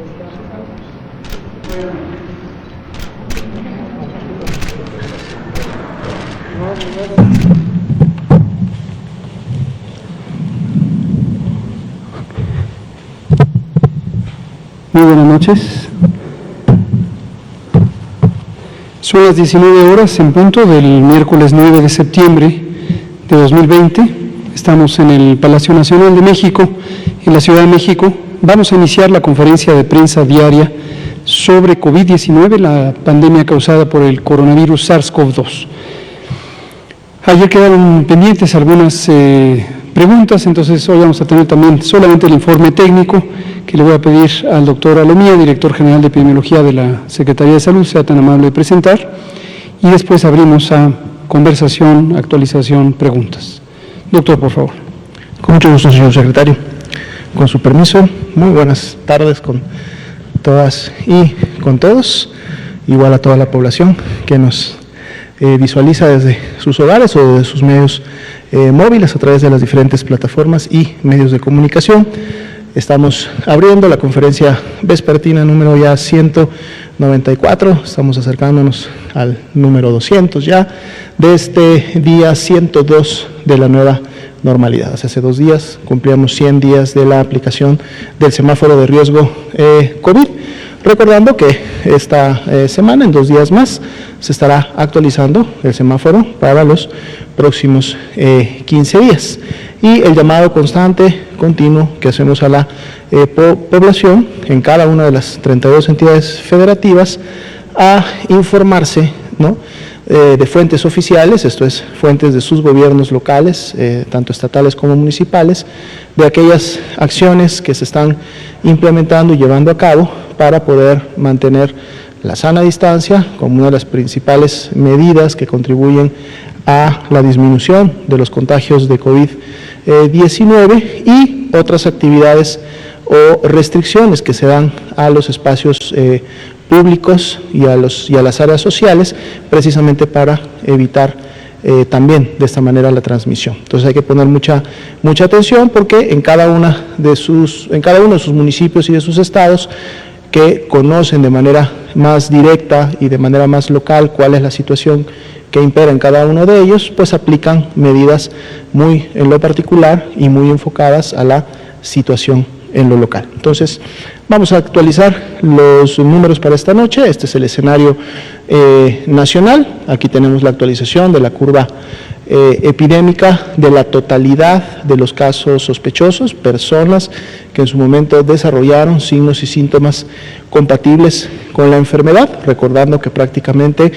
Muy buenas noches. Son las 19 horas en punto del miércoles 9 de septiembre de 2020. Estamos en el Palacio Nacional de México, en la Ciudad de México. Vamos a iniciar la conferencia de prensa diaria sobre COVID-19, la pandemia causada por el coronavirus SARS-CoV-2. Ayer quedaron pendientes algunas preguntas, entonces hoy vamos a tener también solamente el informe técnico que le voy a pedir al doctor Alomía, director general de epidemiología de la Secretaría de Salud, sea tan amable de presentar, y después abrimos a conversación, actualización, preguntas. Doctor, por favor. Con mucho gusto, señor secretario. Con su permiso, muy buenas tardes con todas y con todos, igual a toda la población que nos visualiza desde sus hogares o desde sus medios móviles a través de las diferentes plataformas y medios de comunicación. Estamos abriendo la conferencia vespertina número ya 194, estamos acercándonos al número 200 ya, de este día 102 de la nueva normalidad. Hace 2 días cumplíamos 100 días de la aplicación del semáforo de riesgo COVID, recordando que esta semana, en 2 días más, se estará actualizando el semáforo para los próximos 15 días. Y el llamado constante, continuo, que hacemos a la población en cada una de las 32 entidades federativas a informarse, ¿no?, de fuentes oficiales, esto es, fuentes de sus gobiernos locales, tanto estatales como municipales, de aquellas acciones que se están implementando y llevando a cabo para poder mantener la sana distancia como una de las principales medidas que contribuyen a la disminución de los contagios de COVID-19 y otras actividades o restricciones que se dan a los espacios públicos y a las áreas sociales, precisamente para evitar también de esta manera la transmisión. Entonces hay que poner mucha atención, porque en cada uno de sus municipios y de sus estados, que conocen de manera más directa y de manera más local cuál es la situación que impera en cada uno de ellos, pues aplican medidas muy en lo particular y muy enfocadas a la situación en lo local. Entonces, vamos a actualizar los números para esta noche. Este es el escenario nacional. Aquí tenemos la actualización de la curva epidémica de la totalidad de los casos sospechosos, personas que en su momento desarrollaron signos y síntomas compatibles con la enfermedad, recordando que prácticamente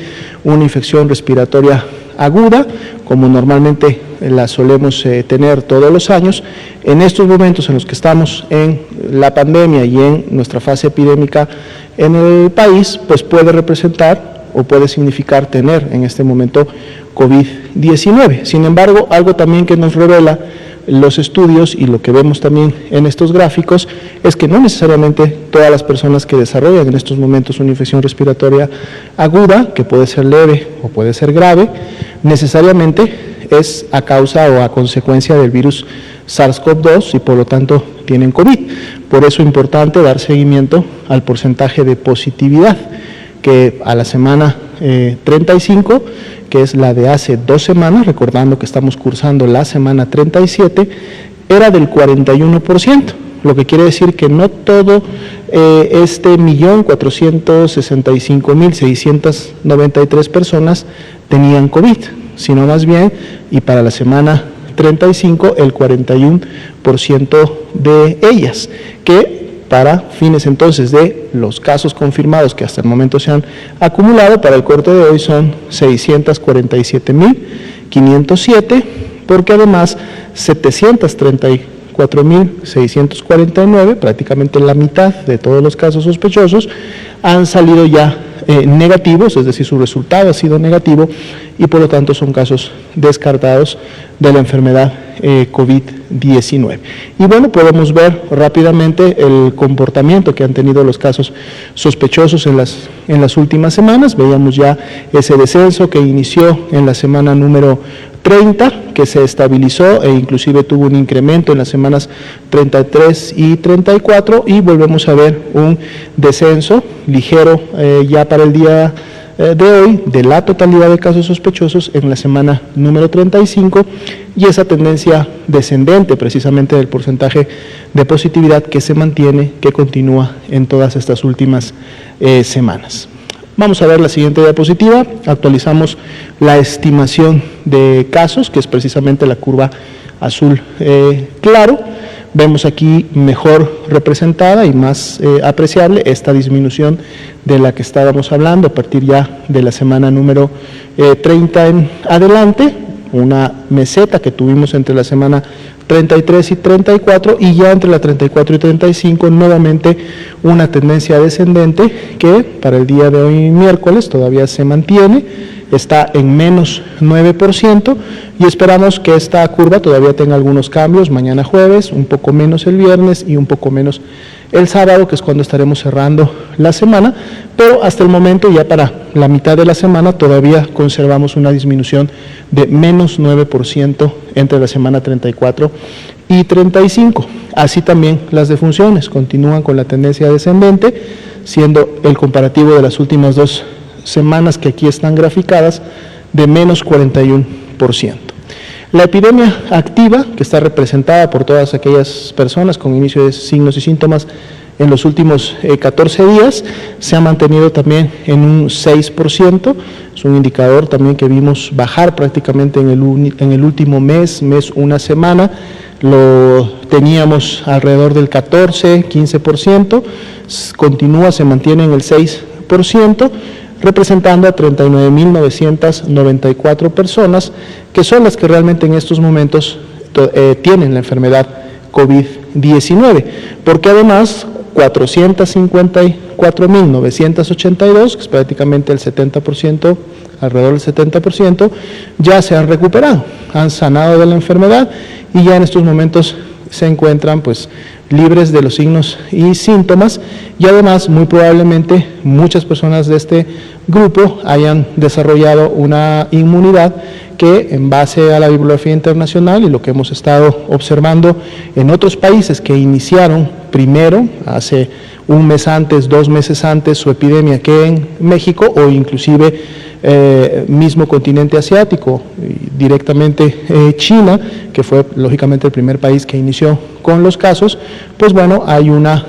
una infección respiratoria aguda, como normalmente la solemos tener todos los años, en estos momentos en los que estamos en la pandemia y en nuestra fase epidémica en el país, pues puede representar o puede significar tener en este momento COVID-19. Sin embargo, algo también que nos revela los estudios y lo que vemos también en estos gráficos es que no necesariamente todas las personas que desarrollan en estos momentos una infección respiratoria aguda, que puede ser leve o puede ser grave, necesariamente es a causa o a consecuencia del virus SARS-CoV-2 y por lo tanto tienen COVID. Por eso es importante dar seguimiento al porcentaje de positividad, que a la semana 35, que es la de hace 2 semanas, recordando que estamos cursando la semana 37, era del 41%, lo que quiere decir que no todo este 1.465.693 personas tenían COVID, sino más bien, y para la semana 35, el 41% de ellas, que para fines entonces de los casos confirmados que hasta el momento se han acumulado, para el corte de hoy son 647.507, porque además 734.649, prácticamente la mitad de todos los casos sospechosos, han salido ya negativos, es decir, su resultado ha sido negativo y por lo tanto son casos descartados de la enfermedad COVID-19. Y bueno, podemos ver rápidamente el comportamiento que han tenido los casos sospechosos en las últimas semanas. Veíamos ya ese descenso que inició en la semana número 30, que se estabilizó e inclusive tuvo un incremento en las semanas 33 y 34, y volvemos a ver un descenso ligero ya para el día de hoy de la totalidad de casos sospechosos en la semana número 35, y esa tendencia descendente precisamente del porcentaje de positividad que se mantiene, que continúa en todas estas últimas semanas. Vamos a ver la siguiente diapositiva. Actualizamos la estimación de casos, que es precisamente la curva azul claro. Vemos aquí mejor representada y más apreciable esta disminución de la que estábamos hablando a partir ya de la semana número 30 en adelante, una meseta que tuvimos entre la semana 33 y 34, y ya entre la 34 y 35 nuevamente una tendencia descendente que para el día de hoy miércoles todavía se mantiene, está en menos 9%, y esperamos que esta curva todavía tenga algunos cambios mañana jueves, un poco menos el viernes y un poco menos el sábado, que es cuando estaremos cerrando la semana, pero hasta el momento, ya para la mitad de la semana, todavía conservamos una disminución de menos 9% entre la semana 34 y 35. Así también las defunciones continúan con la tendencia descendente, siendo el comparativo de las últimas 2 semanas que aquí están graficadas de menos 41%. La epidemia activa, que está representada por todas aquellas personas con inicio de signos y síntomas en los últimos 14 días, se ha mantenido también en un 6%, es un indicador también que vimos bajar prácticamente en el último mes, una semana, lo teníamos alrededor del 14, 15%, continúa, se mantiene en el 6%, representando a 39.994 personas, que son las que realmente en estos momentos tienen la enfermedad COVID-19, porque además 454.982, que es prácticamente el 70%, alrededor del 70%, ya se han recuperado, han sanado de la enfermedad y ya en estos momentos se encuentran pues libres de los signos y síntomas, y además muy probablemente muchas personas de este grupo hayan desarrollado una inmunidad que, en base a la bibliografía internacional y lo que hemos estado observando en otros países que iniciaron primero, hace un mes antes, 2 meses antes su epidemia que en México, o inclusive mismo continente asiático, directamente China, que fue lógicamente el primer país que inició con los casos, pues bueno, hay una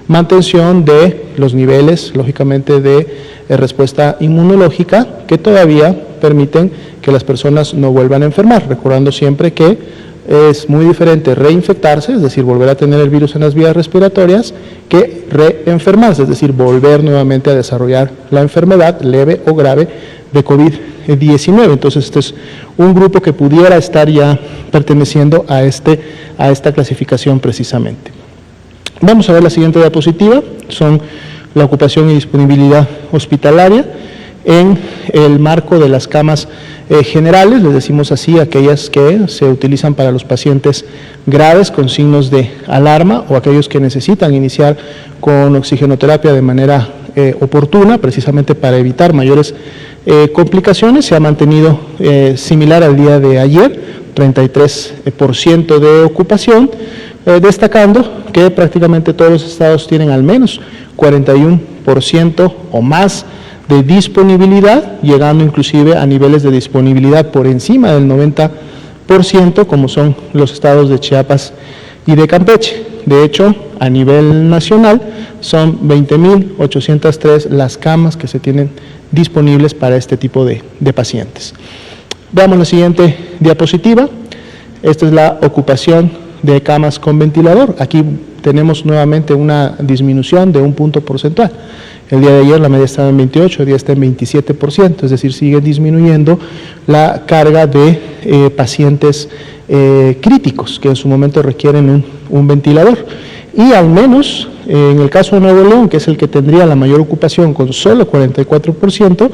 mantención de los niveles, lógicamente, de respuesta inmunológica que todavía permiten que las personas no vuelvan a enfermar, recordando siempre que es muy diferente reinfectarse, es decir, volver a tener el virus en las vías respiratorias, que reenfermarse, es decir, volver nuevamente a desarrollar la enfermedad leve o grave de COVID-19. Entonces, este es un grupo que pudiera estar ya perteneciendo a esta clasificación precisamente. Vamos a ver la siguiente diapositiva, son la ocupación y disponibilidad hospitalaria en el marco de las camas generales, les decimos así, aquellas que se utilizan para los pacientes graves con signos de alarma o aquellos que necesitan iniciar con oxigenoterapia de manera oportuna, precisamente para evitar mayores complicaciones. Se ha mantenido similar al día de ayer, 33% de ocupación, destacando que prácticamente todos los estados tienen al menos 41% o más de disponibilidad, llegando inclusive a niveles de disponibilidad por encima del 90%, como son los estados de Chiapas y de Campeche. De hecho, a nivel nacional son 20.803 las camas que se tienen disponibles para este tipo de pacientes. Veamos la siguiente diapositiva. Esta es la ocupación de camas con ventilador. Aquí tenemos nuevamente una disminución de un punto porcentual. El día de ayer la media estaba en 28, hoy día está en 27%, es decir, sigue disminuyendo la carga de pacientes críticos que en su momento requieren un ventilador. Y al menos en el caso de Nuevo León, que es el que tendría la mayor ocupación con solo 44%,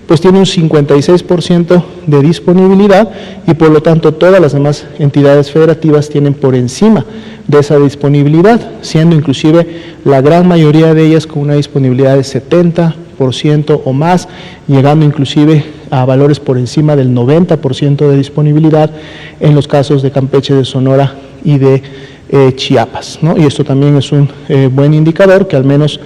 pues tiene un 56% de disponibilidad y por lo tanto todas las demás entidades federativas tienen por encima de esa disponibilidad, siendo inclusive la gran mayoría de ellas con una disponibilidad de 70% o más, llegando inclusive a valores por encima del 90% de disponibilidad en los casos de Campeche, de Sonora y de Chiapas, ¿no? Y esto también es un buen indicador que al menos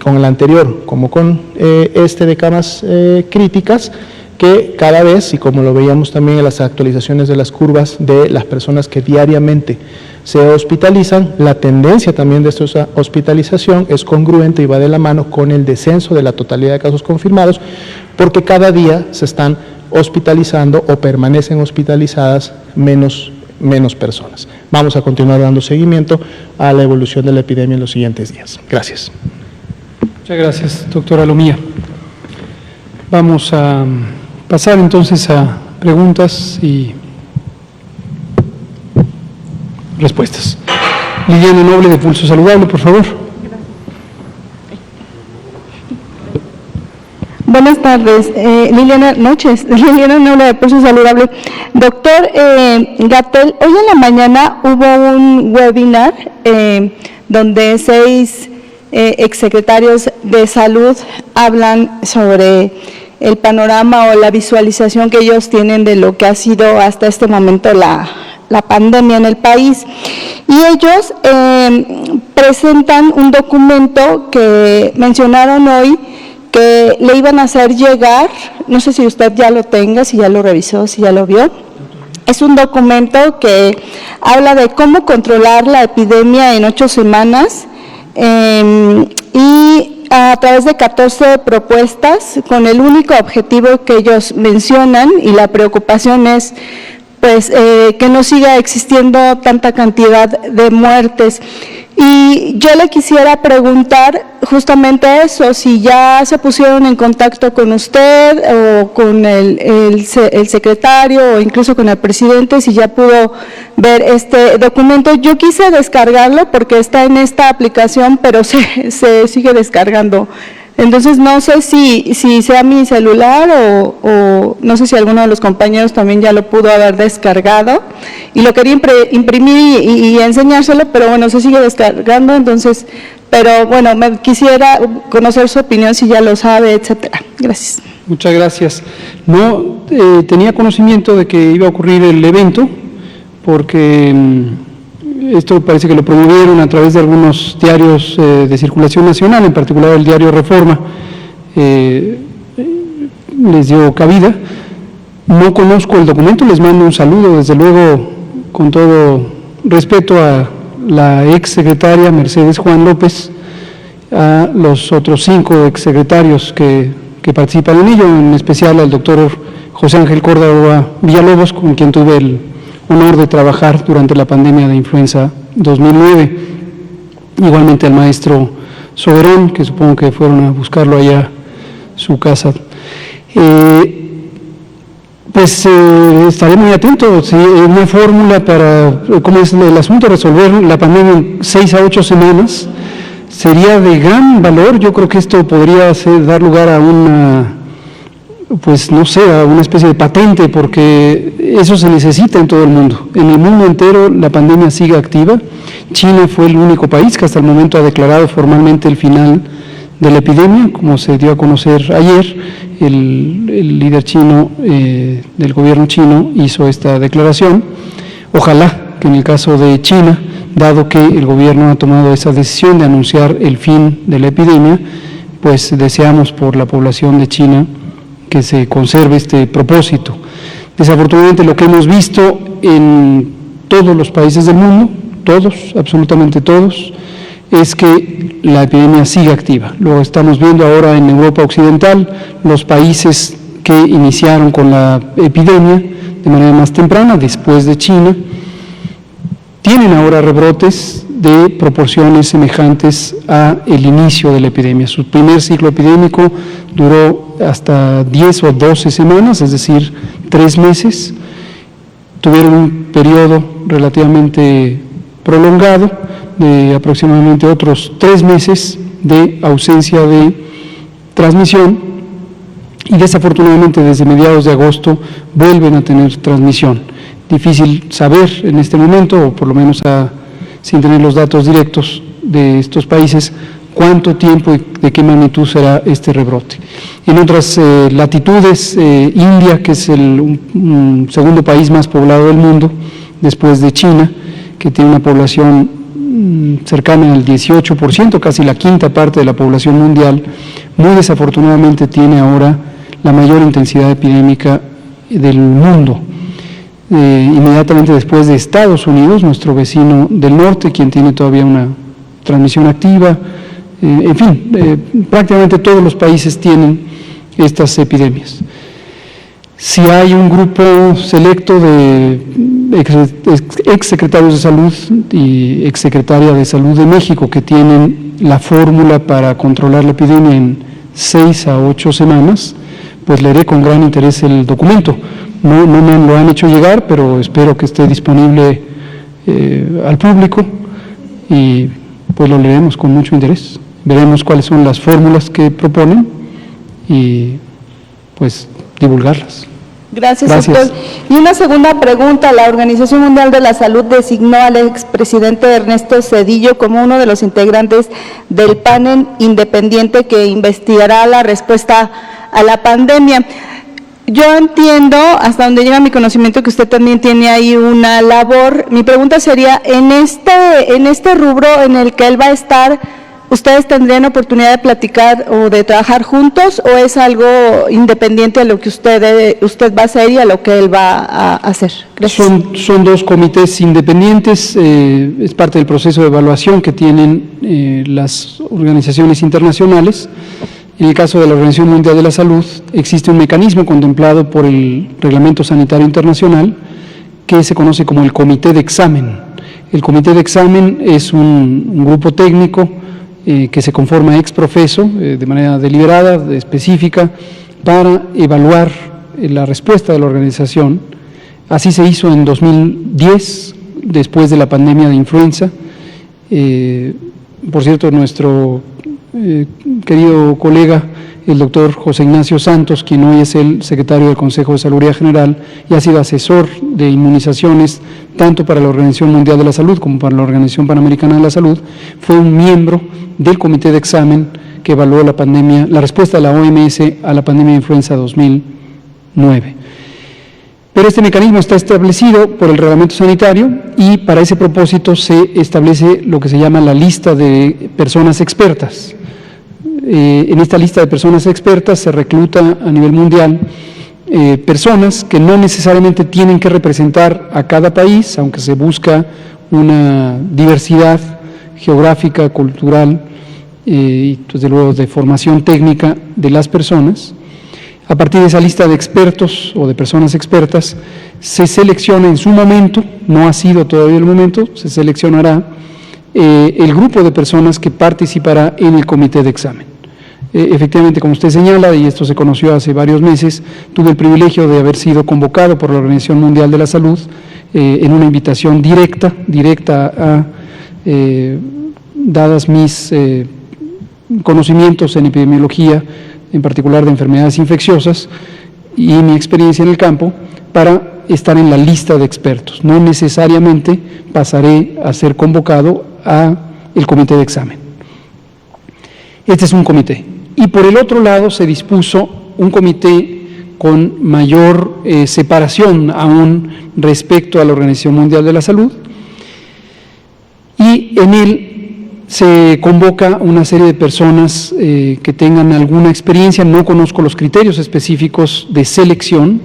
con el anterior como con este de camas críticas, que cada vez, y como lo veíamos también en las actualizaciones de las curvas de las personas que diariamente se hospitalizan, la tendencia también de esta hospitalización es congruente y va de la mano con el descenso de la totalidad de casos confirmados, porque cada día se están hospitalizando o permanecen hospitalizadas menos personas. Vamos a continuar dando seguimiento a la evolución de la epidemia en los siguientes días. Gracias. Muchas gracias, doctora Lomía. Vamos a pasar entonces a preguntas y respuestas. Liliana Noble, de Pulso Saludable, por favor. Buenas tardes, Liliana Noble, de Pulso Saludable. Doctor Gatell, hoy en la mañana hubo un webinar donde 6 exsecretarios de salud hablan sobre el panorama o la visualización que ellos tienen de lo que ha sido hasta este momento la pandemia en el país. Y ellos presentan un documento que mencionaron hoy, que le iban a hacer llegar, no sé si usted ya lo tenga, si ya lo revisó, si ya lo vio. Es un documento que habla de cómo controlar la epidemia en 8 semanas y a través de 14 propuestas, con el único objetivo que ellos mencionan, y la preocupación es pues que no siga existiendo tanta cantidad de muertes. Y yo le quisiera preguntar justamente eso, si ya se pusieron en contacto con usted o con el secretario o incluso con el presidente, si ya pudo ver este documento. Yo quise descargarlo porque está en esta aplicación, pero se sigue descargando. Entonces no sé si sea mi celular o no sé si alguno de los compañeros también ya lo pudo haber descargado, y lo quería imprimir y enseñárselo, pero bueno, se sigue descargando. Entonces, pero bueno, me quisiera conocer su opinión, si ya lo sabe, etcétera. Gracias. Muchas gracias. No tenía conocimiento de que iba a ocurrir el evento, porque esto parece que lo promovieron a través de algunos diarios de circulación nacional, en particular el diario Reforma, les dio cabida. No conozco el documento, les mando un saludo, desde luego, con todo respeto, a la exsecretaria Mercedes Juan López, a los otros 5 exsecretarios que participan en ello, en especial al doctor José Ángel Córdoba Villalobos, con quien tuve el honor de trabajar durante la pandemia de influenza 2009, igualmente al maestro Soberón, que supongo que fueron a buscarlo allá a su casa. Estaré muy atento. Si una fórmula para, ¿cómo es el asunto? Resolver la pandemia en 6 a 8 semanas sería de gran valor. Yo creo que esto podría dar lugar a una, pues no sé, a una especie de patente, porque eso se necesita en todo el mundo. En el mundo entero la pandemia sigue activa. China fue el único país que hasta el momento ha declarado formalmente el final de la epidemia, como se dio a conocer ayer. El líder chino del gobierno chino hizo esta declaración. Ojalá que en el caso de China, dado que el gobierno ha tomado esa decisión de anunciar el fin de la epidemia, pues deseamos por la población de China que se conserve este propósito. Desafortunadamente, lo que hemos visto en todos los países del mundo, todos, absolutamente todos, es que la epidemia sigue activa. Lo estamos viendo ahora en Europa Occidental, los países que iniciaron con la epidemia de manera más temprana, después de China, tienen ahora rebrotes de proporciones semejantes a el inicio de la epidemia. Su primer ciclo epidémico duró hasta 10 o 12 semanas, es decir, 3 meses. Tuvieron un periodo relativamente prolongado de aproximadamente otros 3 meses de ausencia de transmisión, y desafortunadamente desde mediados de agosto vuelven a tener transmisión. Difícil saber en este momento, o por lo menos sin tener los datos directos de estos países, cuánto tiempo y de qué magnitud será este rebrote. En otras latitudes, India, que es el segundo país más poblado del mundo, después de China, que tiene una población cercana al 18%, casi la quinta parte de la población mundial, muy desafortunadamente tiene ahora la mayor intensidad epidémica del mundo. Inmediatamente después de Estados Unidos, nuestro vecino del norte, quien tiene todavía una transmisión activa, en fin, prácticamente todos los países tienen estas epidemias. Si hay un grupo selecto de exsecretarios de salud y exsecretaria de salud de México que tienen la fórmula para controlar la epidemia en 6 a 8 semanas, pues leeré con gran interés el documento. No me lo han hecho llegar, pero espero que esté disponible al público y pues lo leeremos con mucho interés. Veremos cuáles son las fórmulas que proponen y pues divulgarlas. Gracias, doctor. Y una segunda pregunta. La Organización Mundial de la Salud designó al expresidente Ernesto Zedillo como uno de los integrantes del panel independiente que investigará la respuesta a la pandemia. Yo entiendo, hasta donde llega mi conocimiento, que usted también tiene ahí una labor. Mi pregunta sería, en este rubro en el que él va a estar, ¿ustedes tendrían oportunidad de platicar o de trabajar juntos o es algo independiente de lo que usted va a hacer y a lo que él va a hacer? Gracias. Son dos comités independientes, es parte del proceso de evaluación que tienen las organizaciones internacionales. En el caso de la Organización Mundial de la Salud, existe un mecanismo contemplado por el Reglamento Sanitario Internacional que se conoce como el Comité de Examen. El Comité de Examen es un grupo técnico que se conforma ex profeso, de manera deliberada, específica, para evaluar la respuesta de la organización. Así se hizo en 2010, después de la pandemia de influenza. Por cierto, nuestro querido colega, el doctor José Ignacio Santos, quien hoy es el secretario del Consejo de Salubridad General y ha sido asesor de inmunizaciones tanto para la Organización Mundial de la Salud como para la Organización Panamericana de la Salud, fue un miembro del comité de examen que evaluó la pandemia, la respuesta de la OMS a la pandemia de influenza 2009. Pero este mecanismo está establecido por el reglamento sanitario y para ese propósito se establece lo que se llama la lista de personas expertas. En esta lista de personas expertas se recluta a nivel mundial personas que no necesariamente tienen que representar a cada país, aunque se busca una diversidad geográfica, cultural y desde luego de formación técnica de las personas. A partir de esa lista de expertos o de personas expertas se selecciona en su momento, no ha sido todavía el momento, se seleccionará el grupo de personas que participará en el comité de examen. Efectivamente, como usted señala, y esto se conoció hace varios meses, tuve el privilegio de haber sido convocado por la Organización Mundial de la Salud en una invitación directa a, dadas mis conocimientos en epidemiología, en particular de enfermedades infecciosas, y mi experiencia en el campo, para estar en la lista de expertos. No necesariamente pasaré a ser convocado a el comité de examen. Este es un comité. Y por el otro lado se dispuso un comité con mayor separación aún respecto a la Organización Mundial de la Salud, y en él se convoca una serie de personas que tengan alguna experiencia. No conozco los criterios específicos de selección,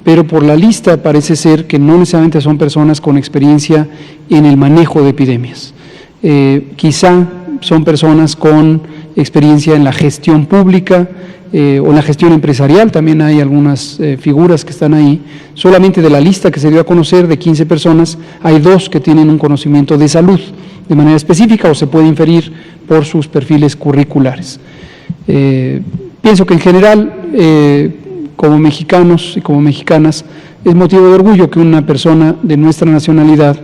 pero por la lista parece ser que no necesariamente son personas con experiencia en el manejo de epidemias. Quizá son personas con experiencia en la gestión pública o en la gestión empresarial. También hay algunas figuras que están ahí. Solamente de la lista que se dio a conocer de 15 personas, hay 2 que tienen un conocimiento de salud de manera específica o se puede inferir por sus perfiles curriculares. Pienso que en general, como mexicanos y como mexicanas, es motivo de orgullo que una persona de nuestra nacionalidad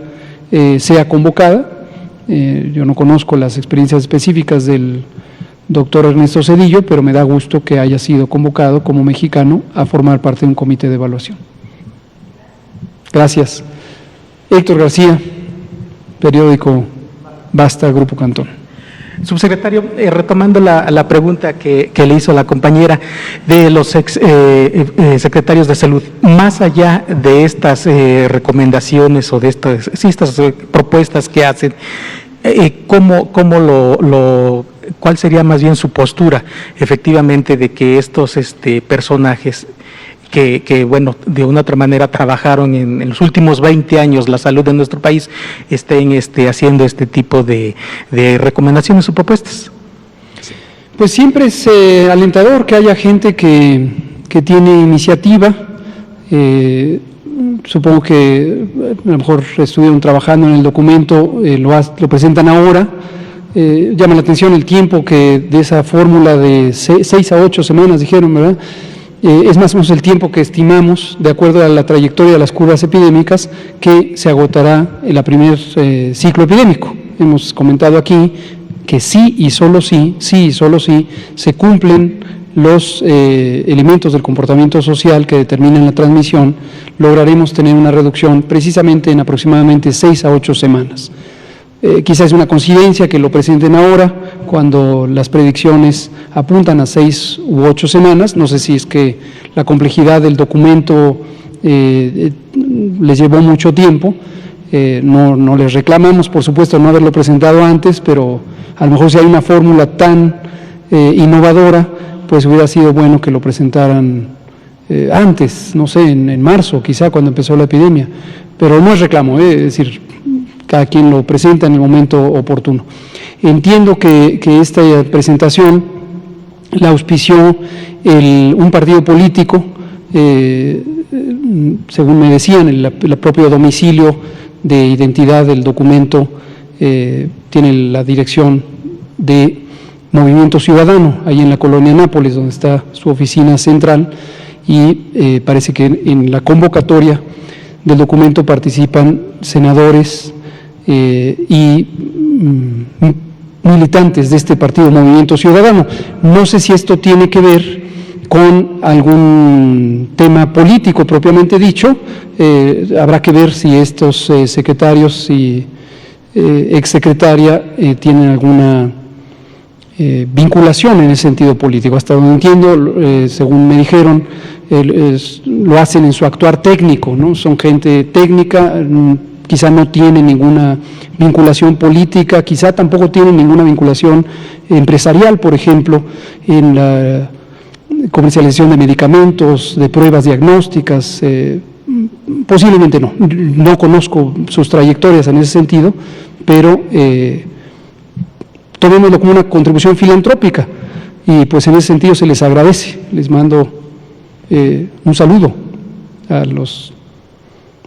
sea convocada. Yo no conozco las experiencias específicas del doctor Ernesto Zedillo, pero me da gusto que haya sido convocado como mexicano a formar parte de un comité de evaluación. Gracias. Héctor García, periódico Basta, Grupo Cantón. Subsecretario, retomando la pregunta que le hizo la compañera de los secretarios de salud, más allá de estas recomendaciones o de estas propuestas que hacen, ¿cuál sería más bien su postura efectivamente de que estos personajes que bueno, de una u otra manera trabajaron en los últimos 20 años la salud de nuestro país, estén haciendo este tipo de recomendaciones o propuestas? Pues siempre es alentador que haya gente que tiene iniciativa. Supongo que a lo mejor estuvieron trabajando en el documento, lo presentan ahora. Llama la atención el tiempo que de esa fórmula de 6 a 8 semanas, dijeron, ¿verdad? Es más o menos el tiempo que estimamos, de acuerdo a la trayectoria de las curvas epidémicas, que se agotará en el primer ciclo epidémico. Hemos comentado aquí que sí y solo sí se cumplen los elementos del comportamiento social que determinan la transmisión, lograremos tener una reducción precisamente en aproximadamente 6 a 8 semanas. Quizás es una coincidencia que lo presenten ahora, cuando las predicciones apuntan a 6 u 8 semanas. No sé si es que la complejidad del documento les llevó mucho tiempo. No les reclamamos, por supuesto, no haberlo presentado antes, pero a lo mejor si hay una fórmula tan innovadora, pues hubiera sido bueno que lo presentaran antes, no sé, en marzo, quizá cuando empezó la epidemia. Pero no es reclamo, es decir, cada quien lo presenta en el momento oportuno. Entiendo que esta presentación la auspició un partido político, según me decían, el propio domicilio de identidad del documento tiene la dirección de Movimiento Ciudadano, ahí en la colonia Nápoles, donde está su oficina central, y parece que en la convocatoria del documento participan senadores y militantes de este partido Movimiento Ciudadano. No sé si esto tiene que ver con algún tema político propiamente dicho. Habrá que ver si estos secretarios y exsecretaria tienen alguna vinculación en ese sentido político. Hasta donde entiendo, según me dijeron, lo hacen en su actuar técnico, ¿no? Son gente técnica, quizá no tienen ninguna vinculación política, quizá tampoco tienen ninguna vinculación empresarial, por ejemplo, en la comercialización de medicamentos, de pruebas diagnósticas, posiblemente no. No conozco sus trayectorias en ese sentido, pero tomémoslo como una contribución filantrópica y pues en ese sentido se les agradece. Les mando un saludo a los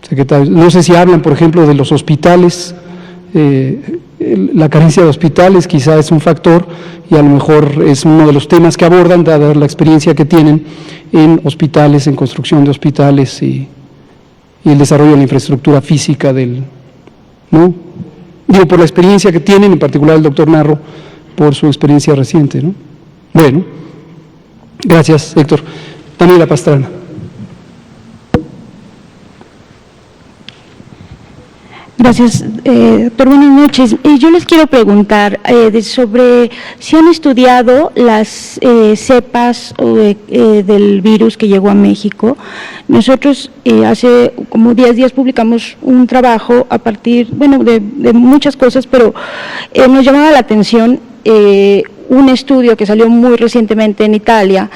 secretarios. No sé si hablan, por ejemplo, de los hospitales, la carencia de hospitales quizá es un factor y a lo mejor es uno de los temas que abordan, dada la experiencia que tienen en hospitales, en construcción de hospitales y el desarrollo de la infraestructura física ¿no? Digo, por la experiencia que tienen, en particular el doctor Narro, por su experiencia reciente, ¿no? Bueno, gracias, Héctor. Daniela Pastrana. Gracias, doctor. Buenas noches. Yo les quiero preguntar sobre si han estudiado las cepas del virus que llegó a México. Nosotros hace como 10 días publicamos un trabajo a partir, de muchas cosas, pero nos llamaba la atención un estudio que salió muy recientemente en Italia,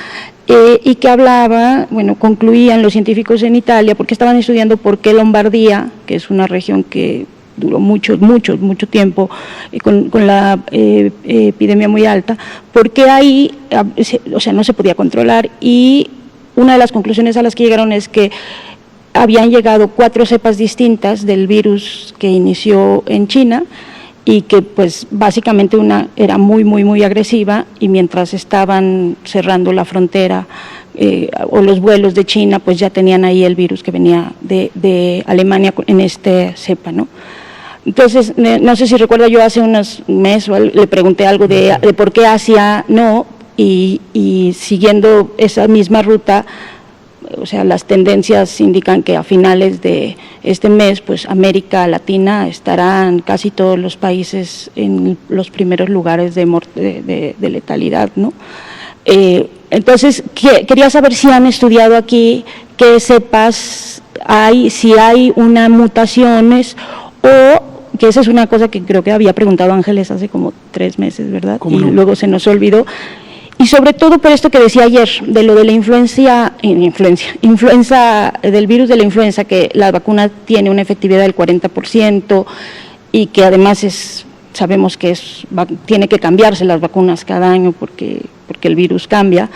y que hablaba, concluían los científicos en Italia, porque estaban estudiando por qué Lombardía, que es una región que duró mucho tiempo con la epidemia muy alta, porque ahí, no se podía controlar, y una de las conclusiones a las que llegaron es que habían llegado 4 cepas distintas del virus que inició en China, y que pues básicamente una era muy agresiva, y mientras estaban cerrando la frontera o los vuelos de China, pues ya tenían ahí el virus que venía de Alemania en esta cepa, ¿no? Entonces, no sé si recuerda, yo hace unos meses le pregunté algo de por qué Asia no, y siguiendo esa misma ruta, o sea, las tendencias indican que a finales de este mes, pues América Latina estarán casi todos los países en los primeros lugares de letalidad, ¿no? Entonces, quería saber si han estudiado aquí qué cepas hay, si hay unas mutaciones, o que esa es una cosa que creo que había preguntado Ángeles hace como 3 meses, ¿verdad? Y luego se nos olvidó. Y sobre todo por esto que decía ayer, de lo de la influenza del virus de la influenza, que la vacuna tiene una efectividad del 40% y que además sabemos que tiene que cambiarse las vacunas cada año porque el virus cambia.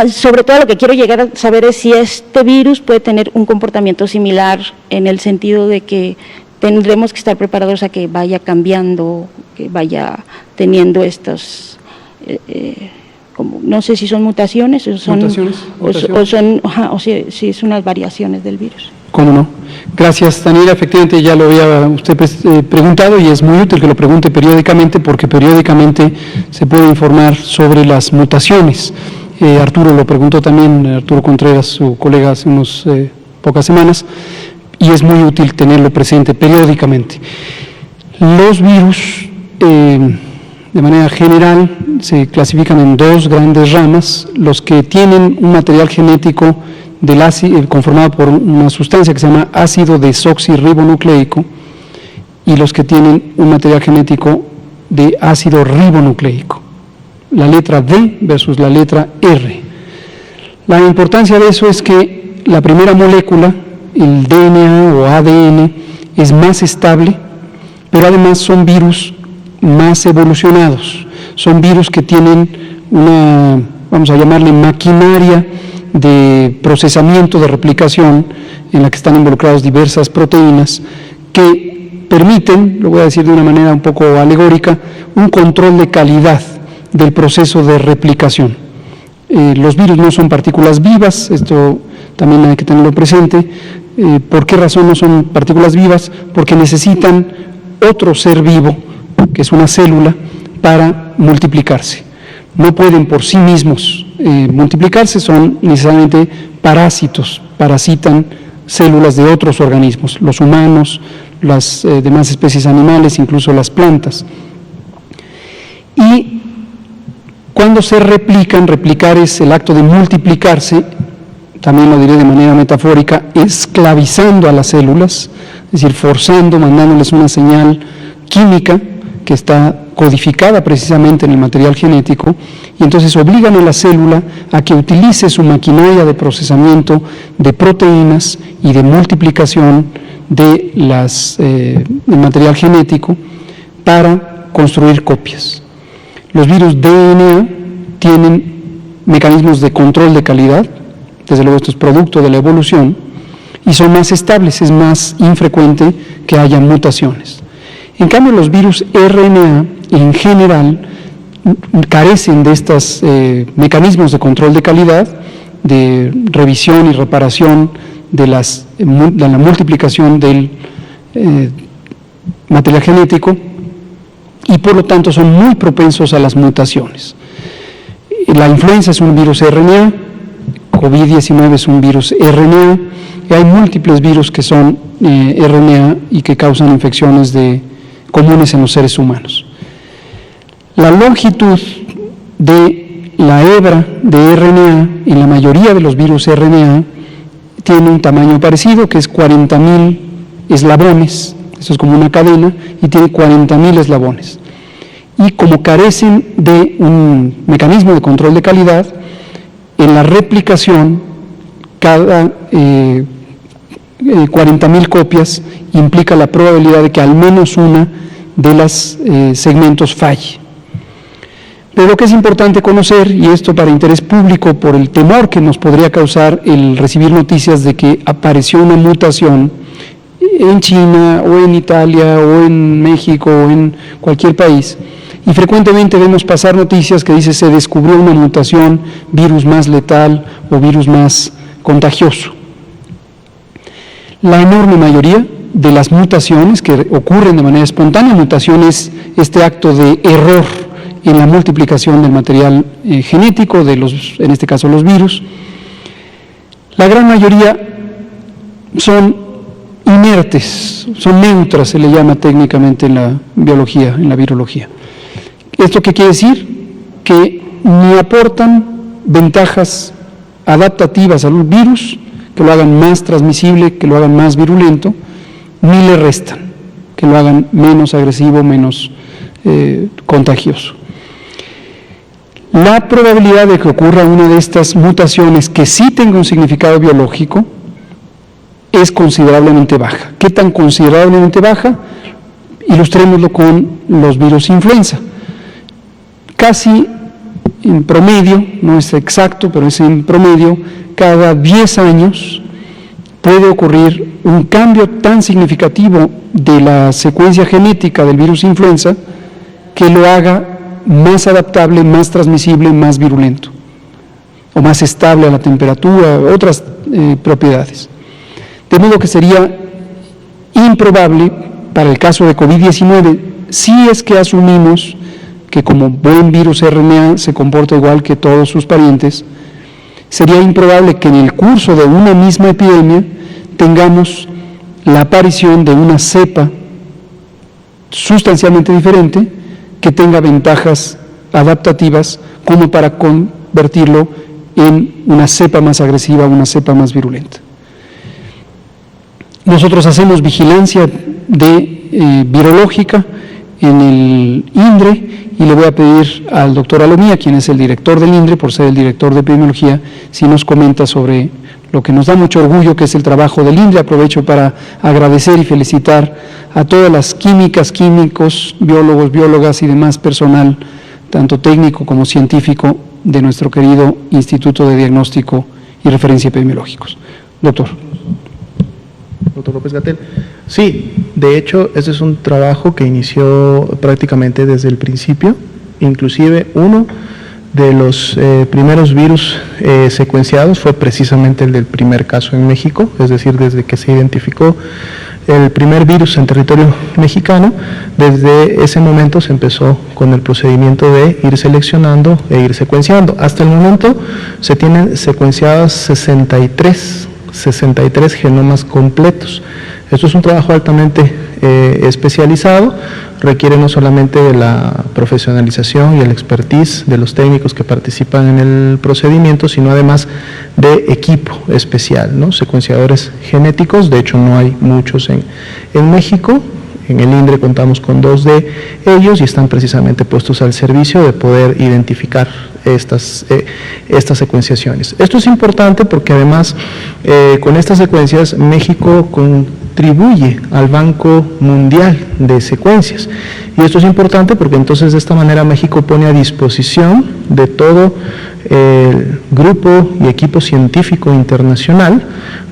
Sobre todo lo que quiero llegar a saber es si este virus puede tener un comportamiento similar en el sentido de que tendremos que estar preparados a que vaya cambiando, que vaya teniendo estos... no sé si son mutaciones o son si es unas variaciones del virus. ¿Cómo no? Gracias, Daniela. Efectivamente, ya lo había usted preguntado y es muy útil que lo pregunte periódicamente porque periódicamente se puede informar sobre las mutaciones. Arturo lo preguntó también, Arturo Contreras, su colega, hace unas pocas semanas, y es muy útil tenerlo presente periódicamente. Los virus, de manera general, se clasifican en 2 grandes ramas: los que tienen un material genético del ácido, conformado por una sustancia que se llama ácido desoxirribonucleico, y los que tienen un material genético de ácido ribonucleico, la letra D versus la letra R. La importancia de eso es que la primera molécula, el DNA o ADN, es más estable, pero además son virus más evolucionados, son virus que tienen una, vamos a llamarle, maquinaria de procesamiento, de replicación, en la que están involucradas diversas proteínas que permiten, lo voy a decir de una manera un poco alegórica, un control de calidad del proceso de replicación. Los virus no son partículas vivas, esto también hay que tenerlo presente. ¿Por qué razón no son partículas vivas? Porque necesitan otro ser vivo, que es una célula, para multiplicarse. No pueden por sí mismos multiplicarse, son necesariamente parásitos, parasitan células de otros organismos, los humanos, las demás especies animales, incluso las plantas. Y cuando se replican, replicar es el acto de multiplicarse, también lo diré de manera metafórica, esclavizando a las células, es decir, forzando, mandándoles una señal química que está codificada precisamente en el material genético, y entonces obligan a la célula a que utilice su maquinaria de procesamiento de proteínas y de multiplicación de del material genético para construir copias. Los virus DNA tienen mecanismos de control de calidad, desde luego esto es producto de la evolución, y son más estables, es más infrecuente que haya mutaciones. En cambio, los virus RNA en general carecen de estos mecanismos de control de calidad, de revisión y reparación de la multiplicación del material genético, y por lo tanto son muy propensos a las mutaciones. La influenza es un virus RNA, COVID-19 es un virus RNA, y hay múltiples virus que son RNA y que causan infecciones comunes en los seres humanos. La longitud de la hebra de RNA en la mayoría de los virus RNA tiene un tamaño parecido, que es 40.000 eslabones, eso es como una cadena, y tiene 40.000 eslabones. Y como carecen de un mecanismo de control de calidad, en la replicación, cada 40.000 copias implica la probabilidad de que al menos una de los segmentos falle. Pero lo que es importante conocer, y esto para interés público por el temor que nos podría causar el recibir noticias de que apareció una mutación en China o en Italia o en México o en cualquier país, y frecuentemente vemos pasar noticias que dice se descubrió una mutación, virus más letal o virus más contagioso. La enorme mayoría de las mutaciones que ocurren de manera espontánea, mutación es este acto de error en la multiplicación del material genético, en este caso los virus, La gran mayoría son inertes, son neutras, se le llama técnicamente en la biología, en la virología. ¿Esto qué quiere decir? Que ni aportan ventajas adaptativas al virus, que lo hagan más transmisible, que lo hagan más virulento, ni le restan, que lo hagan menos agresivo, menos contagioso. La probabilidad de que ocurra una de estas mutaciones que sí tenga un significado biológico es considerablemente baja. ¿Qué tan considerablemente baja? Ilustrémoslo con los virus influenza. Casi en promedio, no es exacto, pero es en promedio, cada 10 años puede ocurrir un cambio tan significativo de la secuencia genética del virus influenza que lo haga más adaptable, más transmisible, más virulento, o más estable a la temperatura, otras propiedades. De modo que sería improbable, para el caso de COVID-19, si es que asumimos que como buen virus RNA se comporta igual que todos sus parientes, sería improbable que en el curso de una misma epidemia tengamos la aparición de una cepa sustancialmente diferente que tenga ventajas adaptativas como para convertirlo en una cepa más agresiva, una cepa más virulenta. Nosotros hacemos vigilancia virológica en el INDRE y le voy a pedir al doctor Alomía, quien es el director del INDRE, por ser el director de epidemiología, si nos comenta sobre lo que nos da mucho orgullo, que es el trabajo del INDRE. Aprovecho para agradecer y felicitar a todas las químicas, químicos, biólogos, biólogas y demás personal, tanto técnico como científico, de nuestro querido Instituto de Diagnóstico y Referencia Epidemiológicos. Doctor. Doctor López-Gatell. Sí, de hecho, este es un trabajo que inició prácticamente desde el principio, inclusive uno de los primeros virus secuenciados fue precisamente el del primer caso en México, es decir, desde que se identificó el primer virus en territorio mexicano, desde ese momento se empezó con el procedimiento de ir seleccionando e ir secuenciando. Hasta el momento se tienen secuenciadas 63 genomas completos. Esto es un trabajo altamente especializado, requiere no solamente de la profesionalización y el expertise de los técnicos que participan en el procedimiento, sino además de equipo especial, ¿no? Secuenciadores genéticos, de hecho no hay muchos en México. En el INDRE contamos con 2 de ellos y están precisamente puestos al servicio de poder identificar estas secuenciaciones. Esto es importante porque además con estas secuencias México contribuye al Banco Mundial de Secuencias. Y esto es importante porque entonces de esta manera México pone a disposición de todo el grupo y equipo científico internacional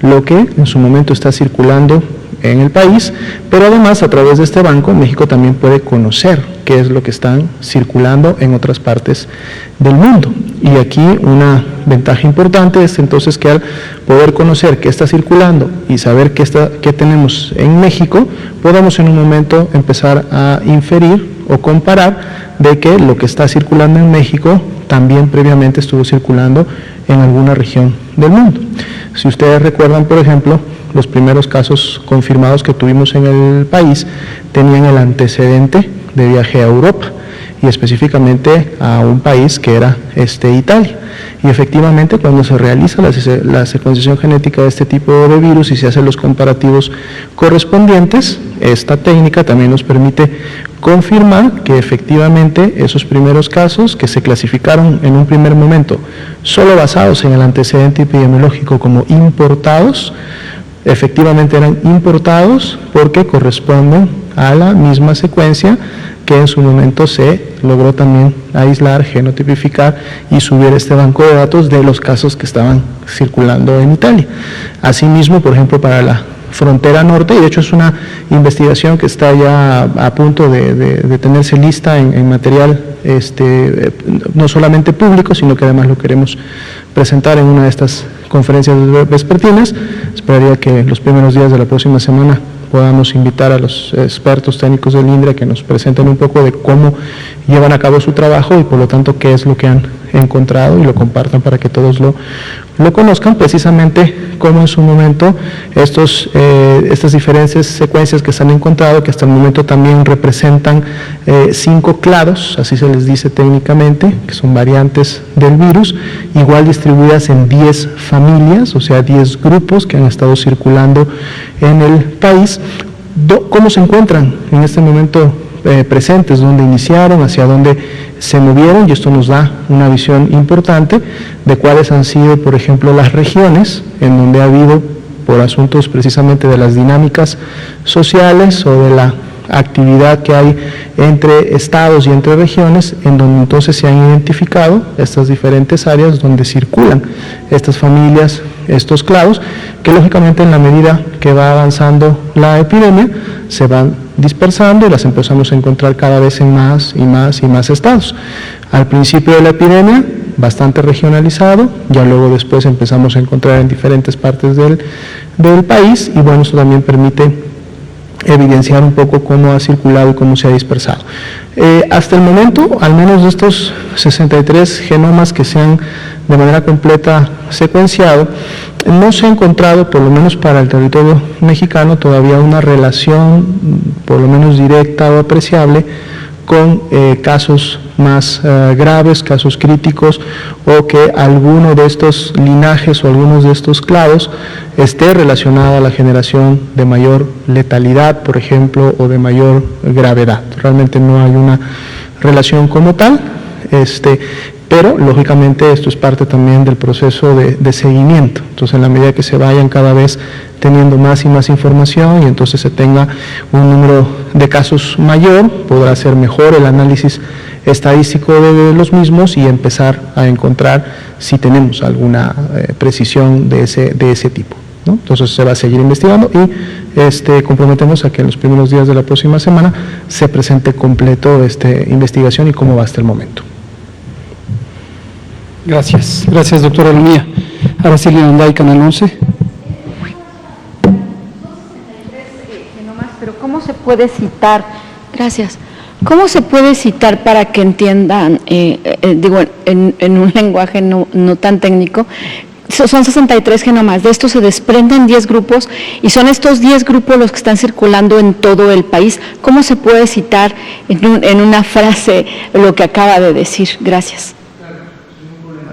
lo que en su momento está circulando en el país, pero además a través de este banco México también puede conocer qué es lo que están circulando en otras partes del mundo. Y aquí una ventaja importante es entonces que al poder conocer qué está circulando y saber qué tenemos en México, podemos en un momento empezar a inferir o comparar de que lo que está circulando en México también previamente estuvo circulando en alguna región del mundo. Si ustedes recuerdan, por ejemplo, los primeros casos confirmados que tuvimos en el país tenían el antecedente de viaje a Europa y específicamente a un país que era Italia. Y efectivamente cuando se realiza la secuenciación genética de este tipo de virus y se hacen los comparativos correspondientes, esta técnica también nos permite confirmar que efectivamente esos primeros casos que se clasificaron en un primer momento solo basados en el antecedente epidemiológico como importados, efectivamente eran importados porque corresponden a la misma secuencia que en su momento se logró también aislar, genotipificar y subir este banco de datos de los casos que estaban circulando en Italia. Asimismo, por ejemplo, para la frontera norte, y de hecho es una investigación que está ya a punto de tenerse lista en material no solamente público, sino que además lo queremos presentar en una de estas conferencias vespertinas. Esperaría que los primeros días de la próxima semana podamos invitar a los expertos técnicos del INDRE a que nos presenten un poco de cómo llevan a cabo su trabajo y por lo tanto qué es lo que han encontrado y lo compartan para que todos lo conozcan, precisamente como en su momento estas diferentes secuencias que se han encontrado, que hasta el momento también representan 5 clados, así se les dice técnicamente, que son variantes del virus, igual distribuidas en 10 familias, o sea 10 grupos que han estado circulando en el país. ¿Cómo se encuentran en este momento presentes? ¿Dónde iniciaron? ¿Hacia dónde se movieron? Y esto nos da una visión importante de cuáles han sido, por ejemplo, las regiones en donde ha habido, por asuntos precisamente de las dinámicas sociales o de la actividad que hay entre estados y entre regiones, en donde entonces se han identificado estas diferentes áreas donde circulan estas familias, estos clados, que lógicamente en la medida que va avanzando la epidemia se van dispersando y las empezamos a encontrar cada vez en más y más y más estados. Al principio de la epidemia, bastante regionalizado, ya luego después empezamos a encontrar en diferentes partes del país, y bueno, esto también permite evidenciar un poco cómo ha circulado y cómo se ha dispersado. Hasta el momento, al menos de estos 63 genomas que se han de manera completa secuenciado, no se ha encontrado, por lo menos para el territorio mexicano, todavía una relación, por lo menos directa o apreciable, con casos más graves, casos críticos, o que alguno de estos linajes o algunos de estos clados esté relacionado a la generación de mayor letalidad, por ejemplo, o de mayor gravedad. Realmente no hay una relación como tal, pero lógicamente esto es parte también del proceso de seguimiento. Entonces, en la medida que se vayan cada vez teniendo más y más información y entonces se tenga un número de casos mayor, podrá ser mejor el análisis estadístico de los mismos y empezar a encontrar si tenemos alguna precisión de ese tipo, ¿no? Entonces se va a seguir investigando y comprometemos a que en los primeros días de la próxima semana se presente completo esta investigación y cómo va hasta el momento. Gracias, gracias doctora Lunía. Araceli Anday, Canal 11. Pero ¿cómo se puede citar? Gracias. ¿Cómo se puede citar para que entiendan, digo, en un lenguaje no tan técnico? Son 63 genomas, de estos se desprenden 10 grupos y son estos 10 grupos los que están circulando en todo el país. ¿Cómo se puede citar en una frase lo que acaba de decir? Gracias.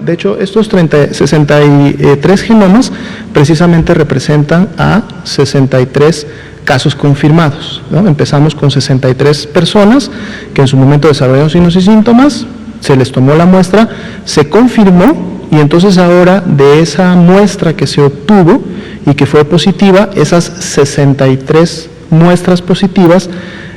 De hecho, estos 63 genomas precisamente representan a 63 casos confirmados, ¿no? Empezamos con 63 personas que en su momento desarrollaron signos y síntomas, se les tomó la muestra, se confirmó y entonces ahora de esa muestra que se obtuvo y que fue positiva, esas 63 muestras positivas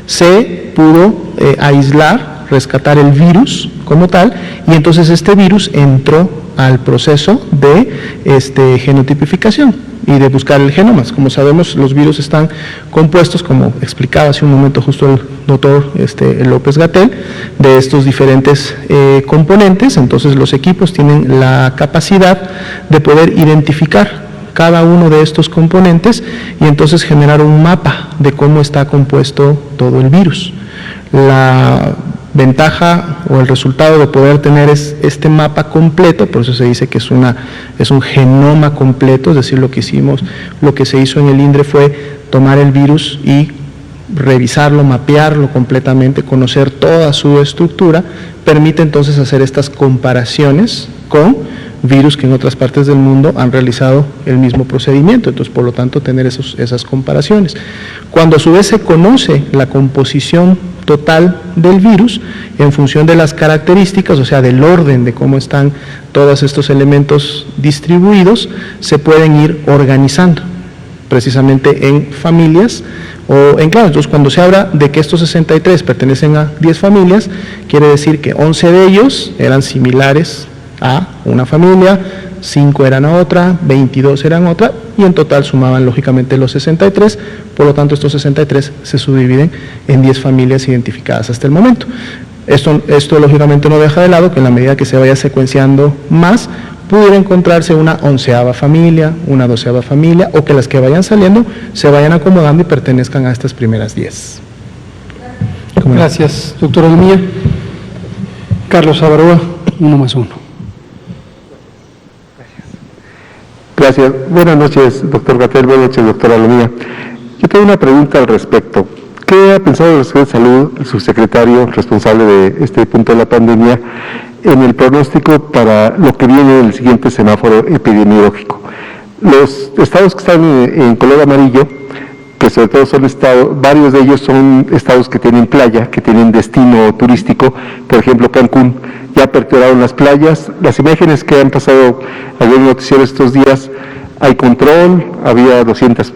se pudo aislar, rescatar el virus como tal, y entonces este virus entró al proceso de genotipificación y de buscar el genoma. Como sabemos, los virus están compuestos, como explicaba hace un momento justo el doctor López-Gatell, de estos diferentes componentes. Entonces los equipos tienen la capacidad de poder identificar cada uno de estos componentes y entonces generar un mapa de cómo está compuesto todo el virus. La ventaja o el resultado de poder tener este mapa completo, por eso se dice que es un genoma completo, es decir, lo que se hizo en el INDRE fue tomar el virus y revisarlo, mapearlo completamente, conocer toda su estructura, permite entonces hacer estas comparaciones con virus que en otras partes del mundo han realizado el mismo procedimiento, entonces por lo tanto tener esas comparaciones. Cuando a su vez se conoce la composición total del virus en función de las características, o sea del orden de cómo están todos estos elementos distribuidos, se pueden ir organizando precisamente en familias o en clases. Entonces cuando se habla de que estos 63 pertenecen a 10 familias, quiere decir que 11 de ellos eran similares a una familia, 5 eran a otra, 22 eran otra, y en total sumaban lógicamente los 63, por lo tanto estos 63 se subdividen en 10 familias identificadas hasta el momento. Esto lógicamente no deja de lado que en la medida que se vaya secuenciando más, pudiera encontrarse una 11ª familia, una 12ª familia, o que las que vayan saliendo se vayan acomodando y pertenezcan a estas primeras 10. Gracias, doctora Lumía. Carlos Avaroa, 1+1. Gracias. Buenas noches, doctor Gatell. Buenas noches, doctora Lomía. Yo tengo una pregunta al respecto. ¿Qué ha pensado el secretario de Salud, el subsecretario responsable de este punto de la pandemia, en el pronóstico para lo que viene en el siguiente semáforo epidemiológico? Los estados que están en color amarillo, que sobre todo son estados, varios de ellos son estados que tienen playa, que tienen destino turístico, por ejemplo Cancún, ya aperturaron las playas. Las imágenes que han pasado ayer en noticieros estos días, hay control, había 200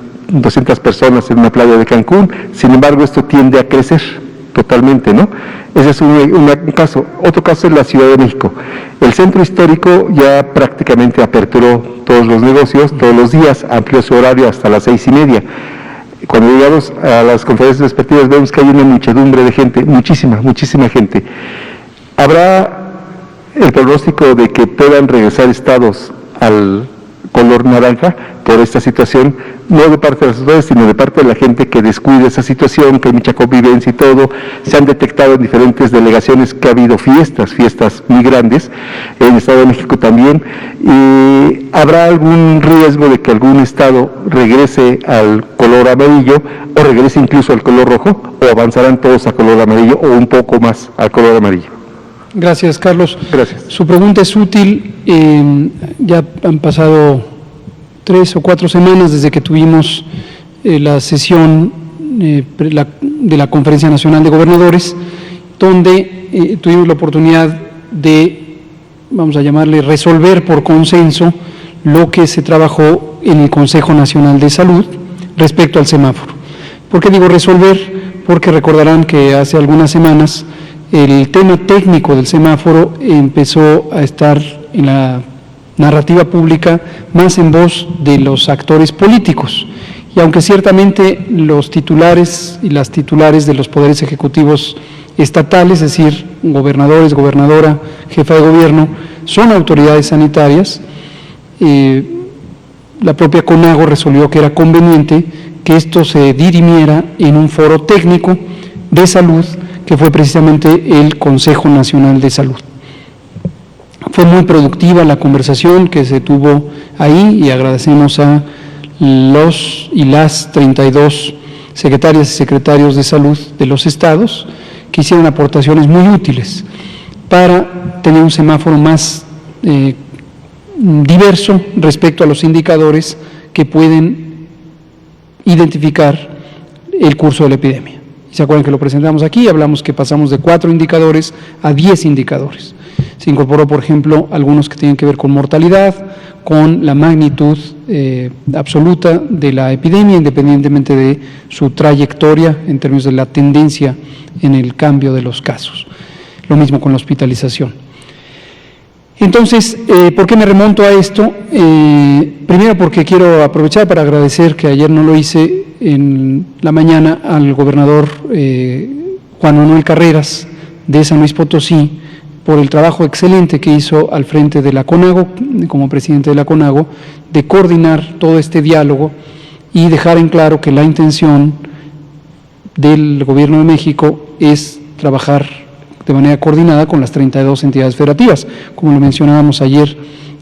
personas en una playa de Cancún, sin embargo esto tiende a crecer totalmente, ¿no? Ese es un caso. Otro caso es la Ciudad de México. El centro histórico ya prácticamente aperturó todos los negocios, todos los días, amplió su horario hasta las 6:30. Cuando llegamos a las conferencias respectivas vemos que hay una muchedumbre de gente, muchísima gente. ¿Habrá el pronóstico de que puedan regresar estados al color naranja por esta situación, no de parte de las autoridades, sino de parte de la gente que descuida esa situación, que hay mucha convivencia y todo? Se han detectado en diferentes delegaciones que ha habido fiestas muy grandes, en el Estado de México también, y ¿habrá algún riesgo de que algún estado regrese al color amarillo o regrese incluso al color rojo, o avanzarán todos a color amarillo o un poco más al color amarillo? Gracias, Carlos. Gracias. Su pregunta es útil. Ya han pasado 3 o 4 semanas desde que tuvimos la sesión de la Conferencia Nacional de Gobernadores, donde tuvimos la oportunidad de, vamos a llamarle, resolver por consenso lo que se trabajó en el Consejo Nacional de Salud respecto al semáforo. ¿Por qué digo resolver? Porque recordarán que hace algunas semanas el tema técnico del semáforo empezó a estar en la narrativa pública más en voz de los actores políticos. Y aunque ciertamente los titulares y las titulares de los poderes ejecutivos estatales, es decir, gobernadores, gobernadora, jefa de gobierno, son autoridades sanitarias, la propia CONAGO resolvió que era conveniente que esto se dirimiera en un foro técnico de salud, que fue precisamente el Consejo Nacional de Salud. Fue muy productiva la conversación que se tuvo ahí y agradecemos a los y las 32 secretarias y secretarios de salud de los estados que hicieron aportaciones muy útiles para tener un semáforo más diverso respecto a los indicadores que pueden identificar el curso de la epidemia. ¿Se acuerdan que lo presentamos aquí? Hablamos que pasamos de 4 indicadores a 10 indicadores. Se incorporó, por ejemplo, algunos que tienen que ver con mortalidad, con la magnitud absoluta de la epidemia, independientemente de su trayectoria en términos de la tendencia en el cambio de los casos. Lo mismo con la hospitalización. Entonces, ¿por qué me remonto a esto? Primero porque quiero aprovechar para agradecer, que ayer no lo hice en la mañana, al gobernador Juan Manuel Carreras de San Luis Potosí por el trabajo excelente que hizo al frente de la CONAGO, como presidente de la CONAGO, de coordinar todo este diálogo y dejar en claro que la intención del Gobierno de México es trabajar de manera coordinada con las 32 entidades federativas, como lo mencionábamos ayer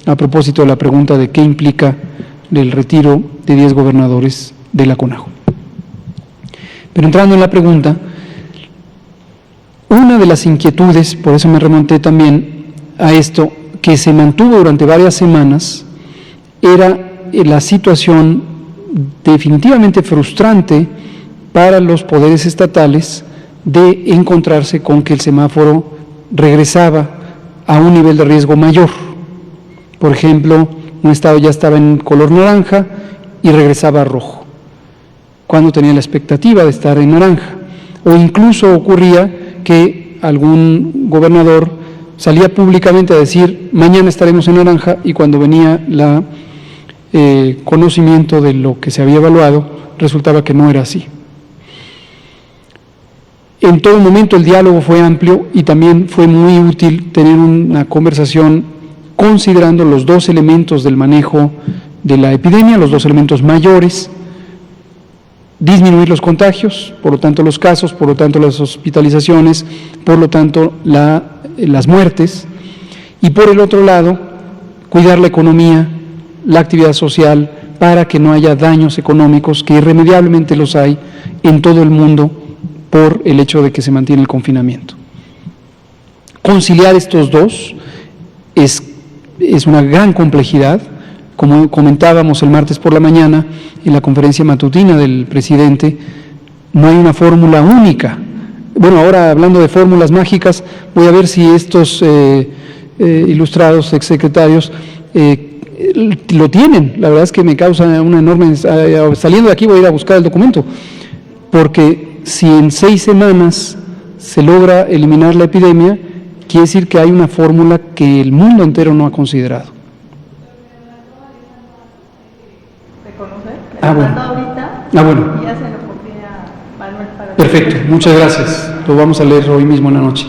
a propósito de la pregunta de qué implica el retiro de 10 gobernadores de la CONAGO. Pero entrando en la pregunta, una de las inquietudes, por eso me remonté también a esto, que se mantuvo durante varias semanas, era la situación definitivamente frustrante para los poderes estatales de encontrarse con que el semáforo regresaba a un nivel de riesgo mayor. Por ejemplo, un estado ya estaba en color naranja y regresaba a rojo, cuando tenía la expectativa de estar en naranja. O incluso ocurría que algún gobernador salía públicamente a decir, mañana estaremos en naranja, y cuando venía el conocimiento de lo que se había evaluado, resultaba que no era así. En todo momento el diálogo fue amplio y también fue muy útil tener una conversación considerando los 2 elementos del manejo de la epidemia, los 2 elementos mayores: disminuir los contagios, por lo tanto los casos, por lo tanto las hospitalizaciones, por lo tanto las muertes, y por el otro lado, cuidar la economía, la actividad social, para que no haya daños económicos, que irremediablemente los hay en todo el mundo por el hecho de que se mantiene el confinamiento. Conciliar estos dos es una gran complejidad. Como comentábamos el martes por la mañana en la conferencia matutina del presidente, no hay una fórmula única. Bueno, ahora hablando de fórmulas mágicas, voy a ver si estos ilustrados exsecretarios lo tienen. La verdad es que me causa una enorme... Saliendo de aquí voy a ir a buscar el documento, porque si en 6 semanas se logra eliminar la epidemia, quiere decir que hay una fórmula que el mundo entero no ha considerado. Bueno. Perfecto, muchas gracias. Lo vamos a leer hoy mismo en la noche.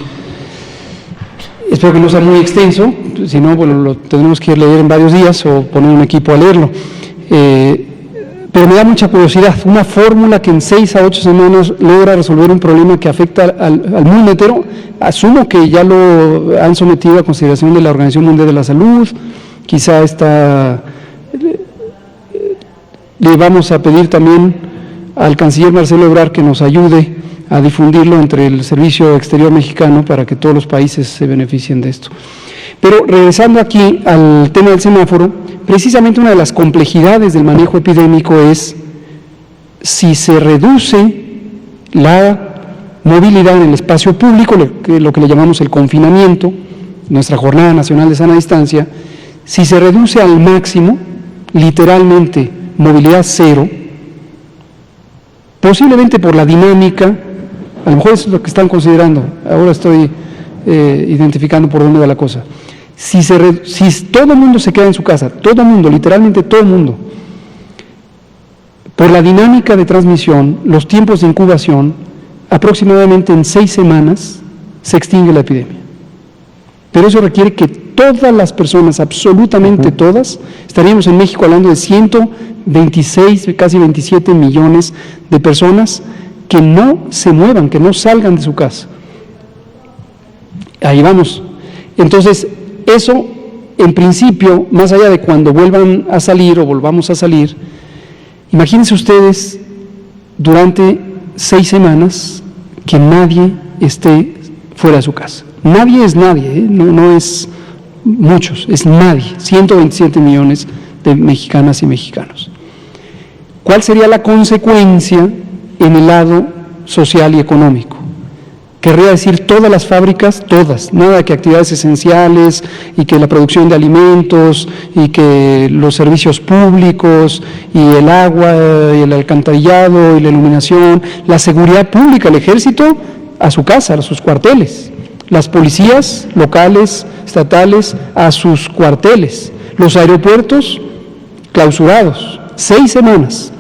Espero que no sea muy extenso, si no, bueno, lo tendremos que leer en varios días o poner un equipo a leerlo. Pero me da mucha curiosidad, una fórmula que en 6 a 8 semanas logra resolver un problema que afecta al mundo entero. Asumo que ya lo han sometido a consideración de la Organización Mundial de la Salud, quizá le vamos a pedir también al canciller Marcelo Ebrard que nos ayude a difundirlo entre el Servicio Exterior Mexicano para que todos los países se beneficien de esto. Pero regresando aquí al tema del semáforo, precisamente una de las complejidades del manejo epidémico es si se reduce la movilidad en el espacio público, lo que le llamamos el confinamiento, nuestra Jornada Nacional de Sana Distancia, si se reduce al máximo, literalmente movilidad cero, posiblemente por la dinámica, a lo mejor eso es lo que están considerando, ahora estoy identificando por dónde va la cosa. Si todo el mundo se queda en su casa, todo el mundo, literalmente todo el mundo, por la dinámica de transmisión, los tiempos de incubación, aproximadamente en 6 semanas se extingue la epidemia. Pero eso requiere que todas las personas, absolutamente todas, estaríamos en México hablando de 126, casi 27 millones de personas que no se muevan, que no salgan de su casa. Ahí vamos. Entonces, eso, en principio, más allá de cuando vuelvan a salir o volvamos a salir, imagínense ustedes durante 6 semanas que nadie esté fuera de su casa. Nadie es nadie, no es muchos, es nadie, 127 millones de mexicanas y mexicanos. ¿Cuál sería la consecuencia en el lado social y económico? Querría decir todas las fábricas, todas, nada que actividades esenciales y que la producción de alimentos y que los servicios públicos y el agua y el alcantarillado y la iluminación, la seguridad pública, el ejército a su casa, a sus cuarteles, las policías locales, estatales a sus cuarteles, los aeropuertos clausurados, 6 semanas.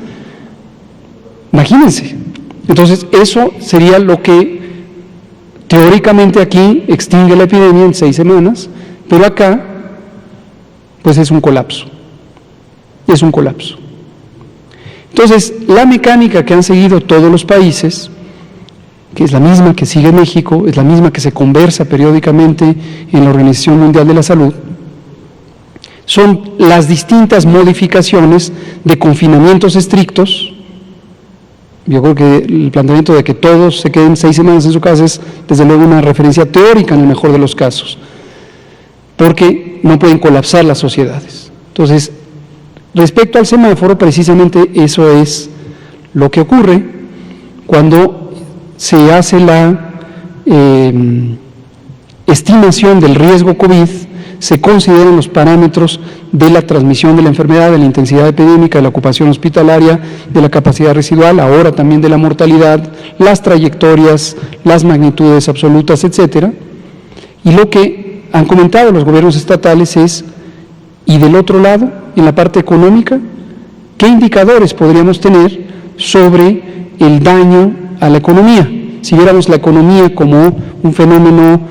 Imagínense. Entonces, eso sería lo que teóricamente aquí extingue la epidemia en 6 semanas, pero acá, pues es un colapso. Es un colapso. Entonces, la mecánica que han seguido todos los países, que es la misma que sigue México, es la misma que se conversa periódicamente en la Organización Mundial de la Salud, son las distintas modificaciones de confinamientos estrictos. Yo creo que el planteamiento de que todos se queden 6 semanas en su casa es desde luego una referencia teórica en el mejor de los casos, porque no pueden colapsar las sociedades. Entonces, respecto al semáforo, precisamente eso es lo que ocurre cuando se hace la estimación del riesgo COVID, se consideran los parámetros de la transmisión de la enfermedad, de la intensidad epidémica, de la ocupación hospitalaria, de la capacidad residual, ahora también de la mortalidad, las trayectorias, las magnitudes absolutas, etcétera. Y lo que han comentado los gobiernos estatales es, y del otro lado, en la parte económica, ¿qué indicadores podríamos tener sobre el daño a la economía? Si viéramos la economía como un fenómeno,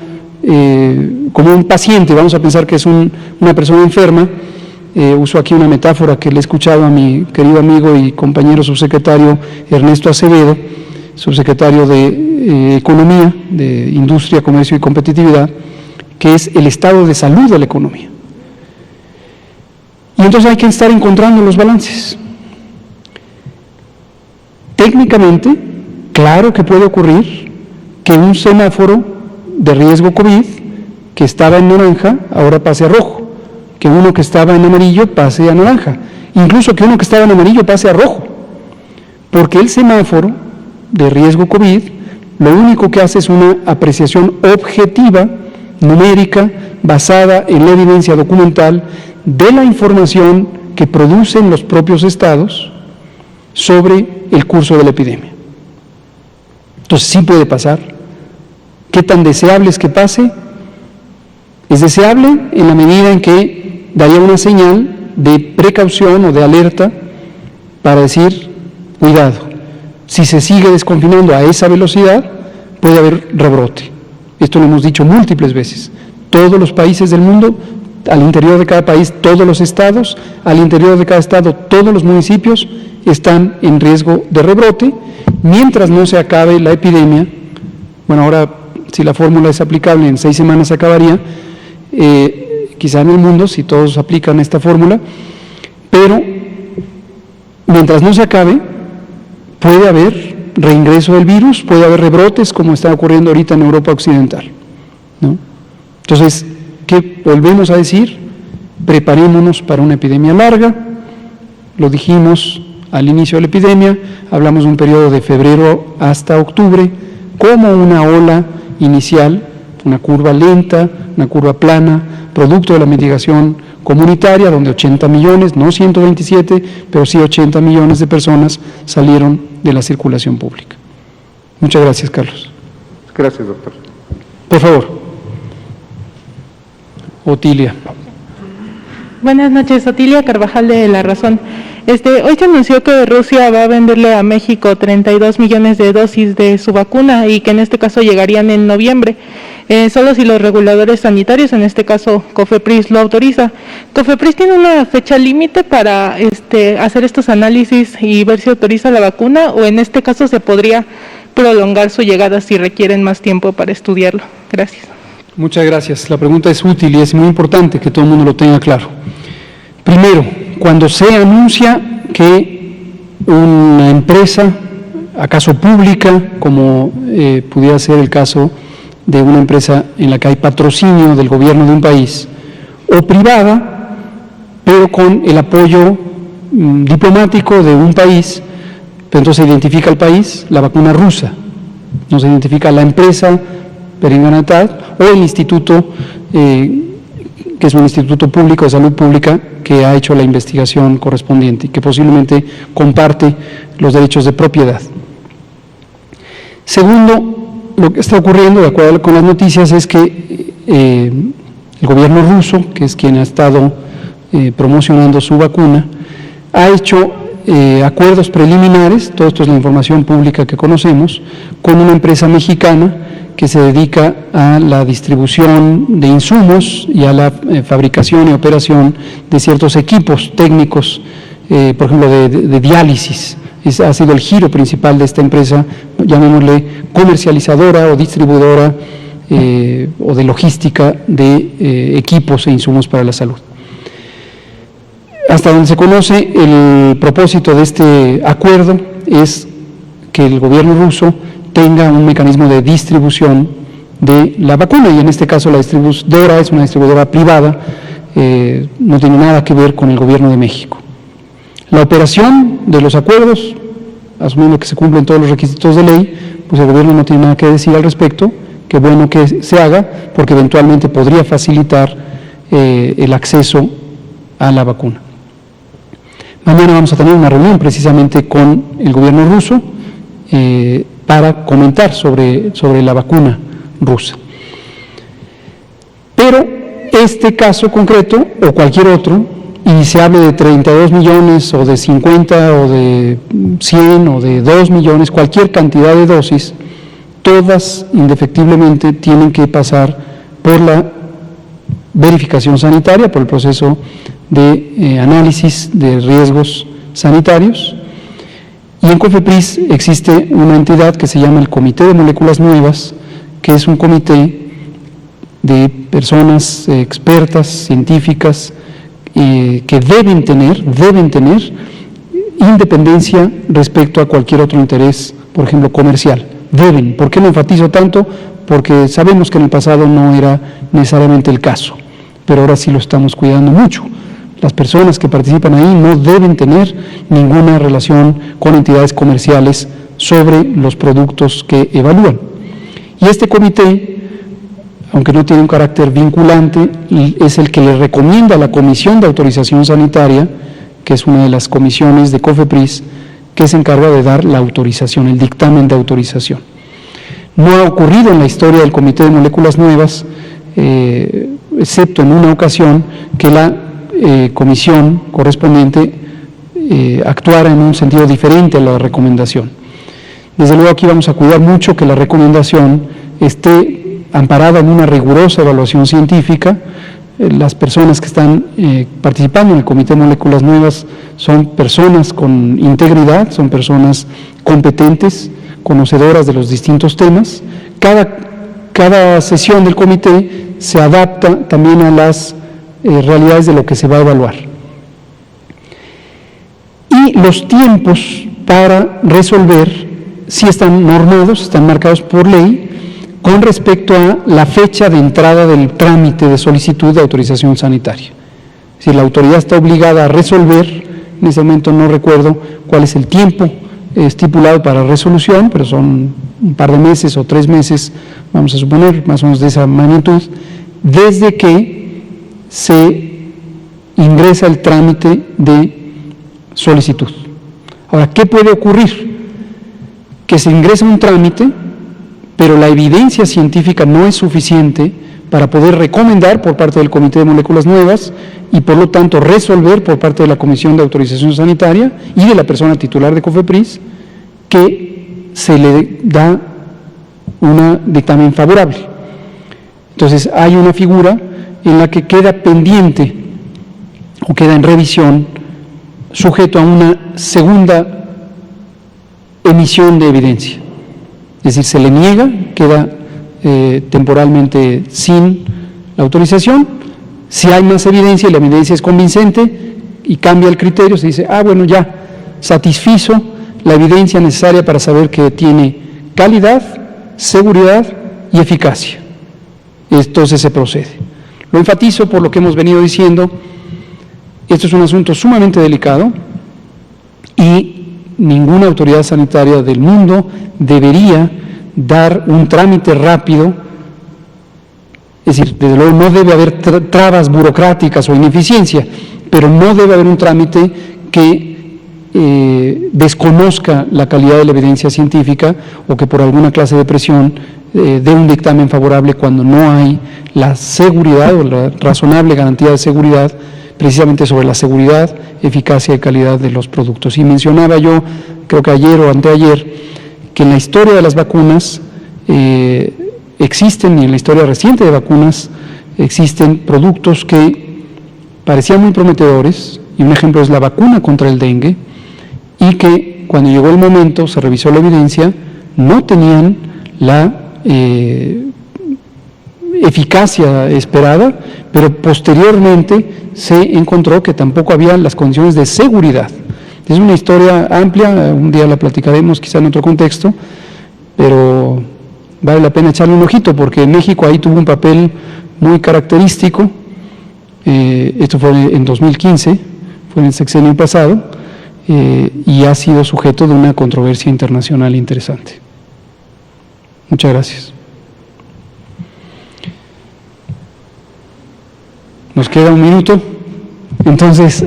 como un paciente, vamos a pensar que es una persona enferma, uso aquí una metáfora que le he escuchado a mi querido amigo y compañero subsecretario Ernesto Acevedo, subsecretario de Economía, de Industria, Comercio y Competitividad, que es el estado de salud de la economía. Y entonces hay que estar encontrando los balances. Técnicamente, claro que puede ocurrir que un semáforo de riesgo COVID que estaba en naranja ahora pase a rojo, que uno que estaba en amarillo pase a naranja, incluso que uno que estaba en amarillo pase a rojo, porque el semáforo de riesgo COVID lo único que hace es una apreciación objetiva, numérica, basada en la evidencia documental de la información que producen los propios estados sobre el curso de la epidemia. Entonces sí puede pasar. ¿Qué tan deseable es que pase? Es deseable en la medida en que daría una señal de precaución o de alerta para decir, cuidado, si se sigue desconfinando a esa velocidad, puede haber rebrote. Esto lo hemos dicho múltiples veces. Todos los países del mundo, al interior de cada país, todos los estados, al interior de cada estado, todos los municipios están en riesgo de rebrote, mientras no se acabe la epidemia. Bueno, ahora, si la fórmula es aplicable, en 6 semanas se acabaría, quizá en el mundo, si todos aplican esta fórmula, pero mientras no se acabe, puede haber reingreso del virus, puede haber rebrotes, como está ocurriendo ahorita en Europa Occidental, ¿no? Entonces, ¿qué volvemos a decir? Preparémonos para una epidemia larga, lo dijimos al inicio de la epidemia, hablamos de un periodo de febrero hasta octubre, como una ola inicial, una curva lenta, una curva plana, producto de la mitigación comunitaria, donde 80 millones, no 127, pero sí 80 millones de personas salieron de la circulación pública. Muchas gracias, Carlos. Gracias, doctor. Por favor. Otilia. Buenas noches, Otilia Carvajal de La Razón. Hoy se anunció que Rusia va a venderle a México 32 millones de dosis de su vacuna y que en este caso llegarían en noviembre, solo si los reguladores sanitarios, en este caso COFEPRIS, lo autoriza. ¿COFEPRIS tiene una fecha límite para hacer estos análisis y ver si autoriza la vacuna, o en este caso se podría prolongar su llegada si requieren más tiempo para estudiarlo? Gracias. Muchas gracias. La pregunta es útil y es muy importante que todo el mundo lo tenga claro. Primero, cuando se anuncia que una empresa, acaso pública, como pudiera ser el caso de una empresa en la que hay patrocinio del gobierno de un país, o privada, pero con el apoyo diplomático de un país, pero entonces se identifica el país, la vacuna rusa, no se identifica la empresa Peringanatad o el instituto, que es un instituto público de salud pública que ha hecho la investigación correspondiente y que posiblemente comparte los derechos de propiedad. Segundo, lo que está ocurriendo, de acuerdo con las noticias, es que el gobierno ruso, que es quien ha estado promocionando su vacuna, ha hecho acuerdos preliminares, todo esto es la información pública que conocemos, con una empresa mexicana que se dedica a la distribución de insumos y a la fabricación y operación de ciertos equipos técnicos, por ejemplo, de diálisis. Ha sido el giro principal de esta empresa, llamémosle comercializadora o distribuidora o de logística de equipos e insumos para la salud. Hasta donde se conoce, el propósito de este acuerdo es que el gobierno ruso tenga un mecanismo de distribución de la vacuna, y en este caso la distribuidora es una distribuidora privada, no tiene nada que ver con el gobierno de México. La operación de los acuerdos, asumiendo que se cumplen todos los requisitos de ley, pues el gobierno no tiene nada que decir al respecto, qué bueno que se haga, porque eventualmente podría facilitar el acceso a la vacuna. Mañana vamos a tener una reunión precisamente con el gobierno ruso, para comentar sobre la vacuna rusa. Pero este caso concreto, o cualquier otro, y se hable de 32 millones, o de 50, o de 100, o de 2 millones, cualquier cantidad de dosis, todas indefectiblemente tienen que pasar por la verificación sanitaria, por el proceso de análisis de riesgos sanitarios. Y en COFEPRIS existe una entidad que se llama el Comité de Moléculas Nuevas, que es un comité de personas expertas, científicas, que deben tener independencia respecto a cualquier otro interés, por ejemplo, comercial. Deben. ¿Por qué lo enfatizo tanto? Porque sabemos que en el pasado no era necesariamente el caso, pero ahora sí lo estamos cuidando mucho. Las personas que participan ahí no deben tener ninguna relación con entidades comerciales sobre los productos que evalúan. Y este comité, aunque no tiene un carácter vinculante, es el que le recomienda a la Comisión de Autorización Sanitaria, que es una de las comisiones de COFEPRIS, que se encarga de dar la autorización, el dictamen de autorización. No ha ocurrido en la historia del Comité de Moléculas Nuevas, excepto en una ocasión, que la comisión correspondiente actuara en un sentido diferente a la recomendación. Desde luego aquí vamos a cuidar mucho que la recomendación esté amparada en una rigurosa evaluación científica. Las personas que están participando en el Comité de Moléculas Nuevas son personas con integridad, son personas competentes, conocedoras de los distintos temas. Cada sesión del comité se adapta también a las realidades de lo que se va a evaluar. Y los tiempos para resolver sí están normados, están marcados por ley, con respecto a la fecha de entrada del trámite de solicitud de autorización sanitaria. Si la autoridad está obligada a resolver, en ese momento no recuerdo cuál es el tiempo estipulado para resolución, pero son un par de meses o 3 meses, vamos a suponer, más o menos de esa magnitud, desde que se ingresa el trámite de solicitud. Ahora, ¿qué puede ocurrir? Que se ingresa un trámite, pero la evidencia científica no es suficiente para poder recomendar por parte del Comité de Moléculas Nuevas y por lo tanto resolver por parte de la Comisión de Autorización Sanitaria y de la persona titular de COFEPRIS que se le da un dictamen favorable. Entonces hay una figura en la que queda pendiente o queda en revisión sujeto a una segunda emisión de evidencia. Es decir, se le niega, queda temporalmente sin la autorización. Si hay más evidencia y la evidencia es convincente y cambia el criterio, se dice, bueno, ya satisfizo la evidencia necesaria para saber que tiene calidad, seguridad y eficacia. Entonces se procede. Lo enfatizo por lo que hemos venido diciendo. Esto es un asunto sumamente delicado y ninguna autoridad sanitaria del mundo debería dar un trámite rápido, es decir, desde luego no debe haber trabas burocráticas o ineficiencia, pero no debe haber un trámite que desconozca la calidad de la evidencia científica o que por alguna clase de presión dé un dictamen favorable cuando no hay la seguridad o la razonable garantía de seguridad precisamente sobre la seguridad, eficacia y calidad de los productos. Y mencionaba yo, creo que ayer o anteayer, que en la historia de las vacunas existen, y en la historia reciente de vacunas, existen productos que parecían muy prometedores, y un ejemplo es la vacuna contra el dengue, y que cuando llegó el momento, se revisó la evidencia, no tenían la eficacia esperada, pero posteriormente se encontró que tampoco había las condiciones de seguridad. Es una historia amplia, un día la platicaremos quizá en otro contexto, pero vale la pena echarle un ojito porque México ahí tuvo un papel muy característico. Esto fue en 2015, fue en el sexenio pasado, y ha sido sujeto de una controversia internacional interesante. Muchas gracias. Nos queda 1 minuto, entonces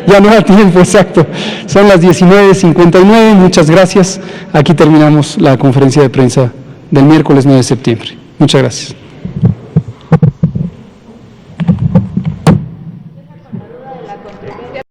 ya no da tiempo exacto. Son las 19:59, muchas gracias. Aquí terminamos la conferencia de prensa del miércoles 9 de septiembre. Muchas gracias.